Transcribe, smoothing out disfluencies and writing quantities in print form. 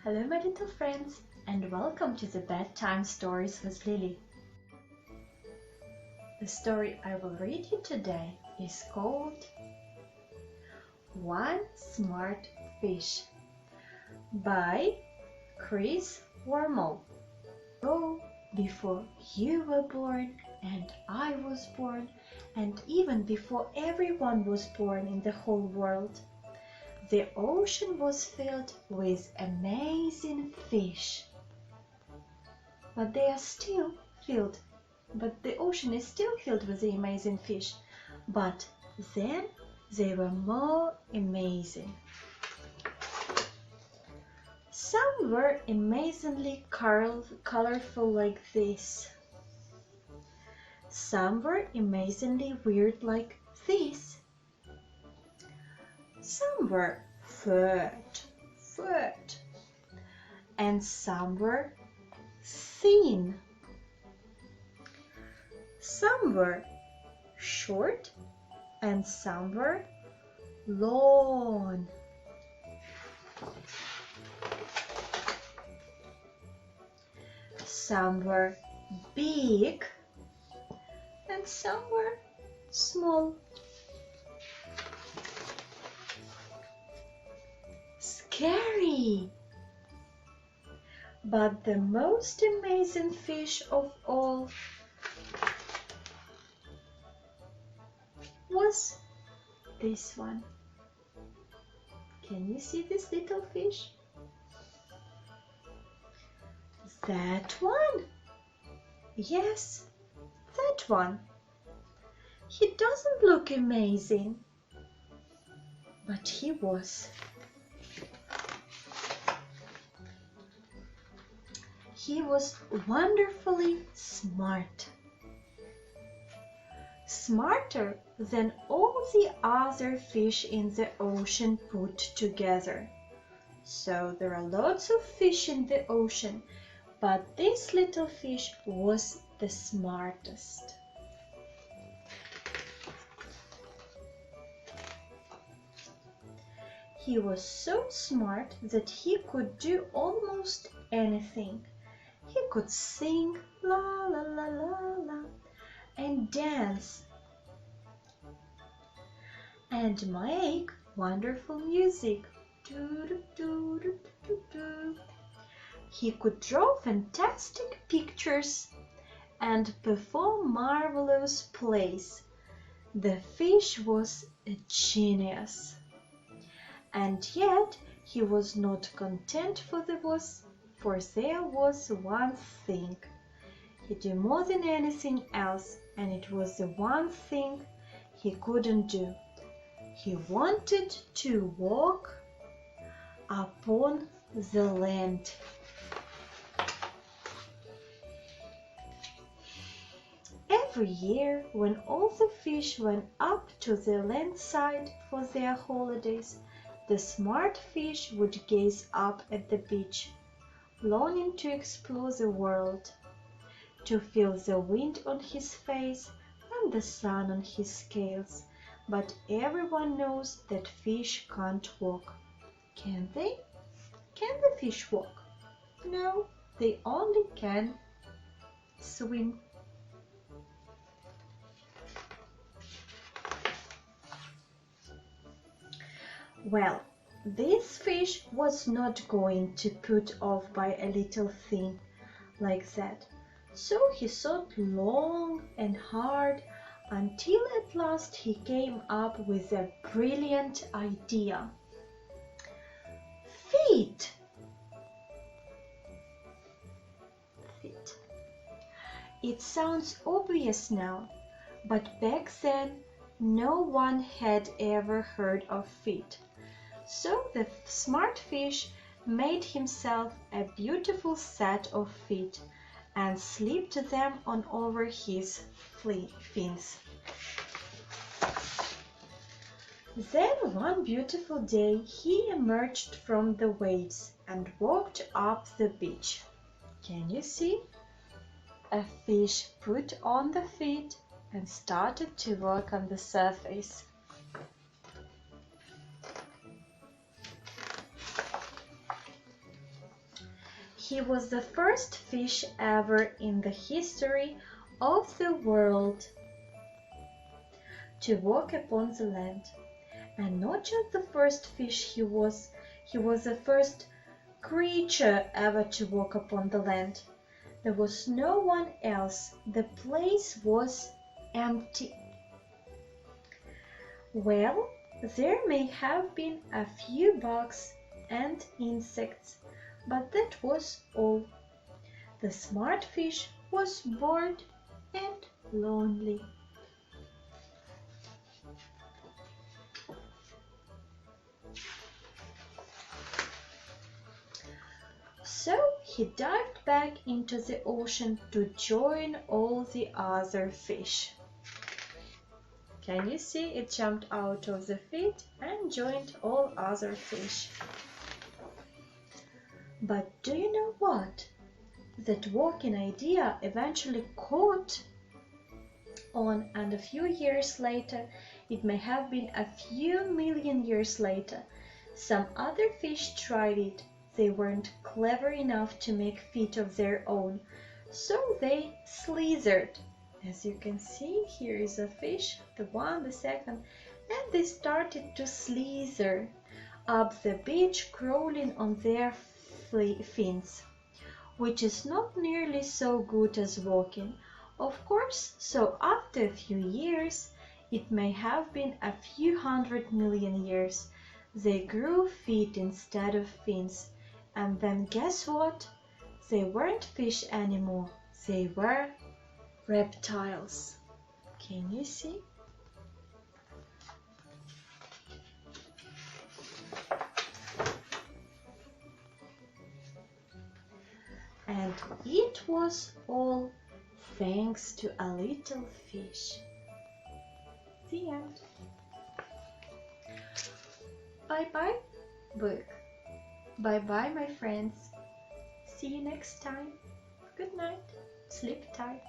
Hello my little friends, and welcome to the Bedtime Stories with Lili. The story I will read you today is called One Smart Fish by Chris Wormel. Oh, before you were born and I was born, and even before everyone was born in the whole world, the ocean was filled with amazing fish. But the ocean is still filled with the amazing fish. But then they were more amazing. Some were amazingly colorful like this. Some were amazingly weird like this. Some were fat, and some were thin. Some were short and some were long. Some were big and some were small. Scary! But the most amazing fish of all was this one. Can you see this little fish? That one? Yes, that one. He doesn't look amazing, but he was. He was wonderfully smart. Smarter than all the other fish in the ocean put together. So there are lots of fish in the ocean, but this little fish was the smartest. He was so smart that he could do almost anything. He could sing la la la la la and dance and make wonderful music. Do, do, do, do, do. He could draw fantastic pictures and perform marvelous plays. The fish was a genius. And yet he was not content for there was one thing. He did more than anything else, and it was the one thing he couldn't do. He wanted to walk upon the land. Every year, when all the fish went up to the land side for their holidays, the smart fish would gaze up at the beach, longing to explore the world, to feel the wind on his face and the sun on his scales. But everyone knows that fish can't walk. Can they? Can the fish walk? No, they only can swim. Well, this fish was not going to put off by a little thing like that. So he thought long and hard until at last he came up with a brilliant idea. Feet! Feet. It sounds obvious now, but back then no one had ever heard of feet. So the smart fish made himself a beautiful set of feet and slipped them on over his fins. Then one beautiful day he emerged from the waves and walked up the beach. Can you see? A fish put on the feet and started to walk on the surface. He was the first fish ever in the history of the world to walk upon the land. And not just the first fish he was the first creature ever to walk upon the land. There was no one else. The place was empty. Well, there may have been a few bugs and insects, but that was all. The smart fish was bored and lonely. So he dived back into the ocean to join all the other fish. Can you see it jumped out of the feet and joined all other fish? But do you know what? That walking idea eventually caught on, and a few years later, it may have been a few million years later, some other fish tried it. They weren't clever enough to make feet of their own, so they slithered. As you can see, here is a fish, the one, the second, and they started to slither up the beach, crawling on their fins, which is not nearly so good as walking, of course. So after a few years, it may have been a few 100 million years, they grew feet instead of fins. And then guess what? They weren't fish anymore. They were reptiles. Can you see? And it was all thanks to a little fish. The end. Bye-bye, book. Bye-bye, my friends. See you next time. Good night. Sleep tight.